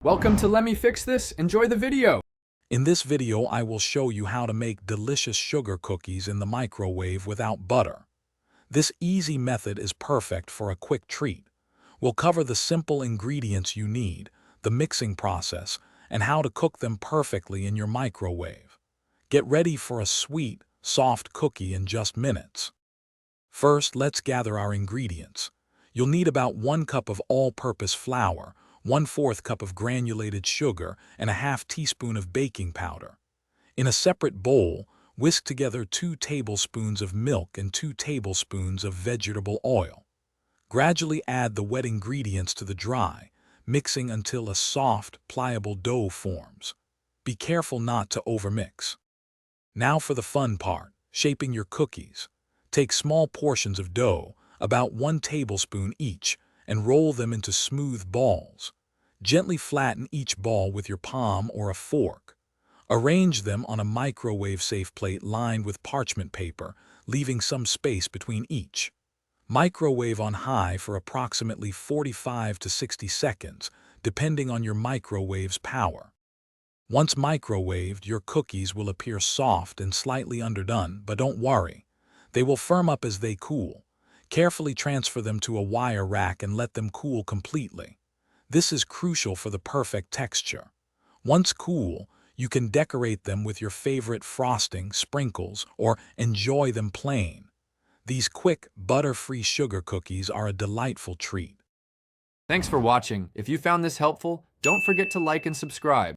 Welcome to Let Me Fix This. Enjoy the video. In this video, I will show you how to make delicious sugar cookies in the microwave without butter. This easy method is perfect for a quick treat. We'll cover the simple ingredients you need, the mixing process, and how to cook them perfectly in your microwave. Get ready for a sweet, soft cookie in just minutes. First, let's gather our ingredients. You'll need about 1 cup of all-purpose flour, 1/4 cup of granulated sugar, and a half teaspoon of baking powder. In a separate bowl, whisk together 2 tablespoons of milk and 2 tablespoons of vegetable oil. Gradually add the wet ingredients to the dry, mixing until a soft, pliable dough forms. Be careful not to overmix. Now for the fun part, shaping your cookies. Take small portions of dough, about 1 tablespoon each, and roll them into smooth balls. Gently flatten each ball with your palm or a fork. Arrange them on a microwave-safe plate lined with parchment paper, leaving some space between each. Microwave on high for approximately 45 to 60 seconds, depending on your microwave's power. Once microwaved, your cookies will appear soft and slightly underdone, but don't worry. They will firm up as they cool. Carefully transfer them to a wire rack and let them cool completely. This is crucial for the perfect texture. Once cool, you can decorate them with your favorite frosting, sprinkles, or enjoy them plain. These quick, butter-free sugar cookies are a delightful treat. Thanks for watching. If you found this helpful, don't forget to like and subscribe.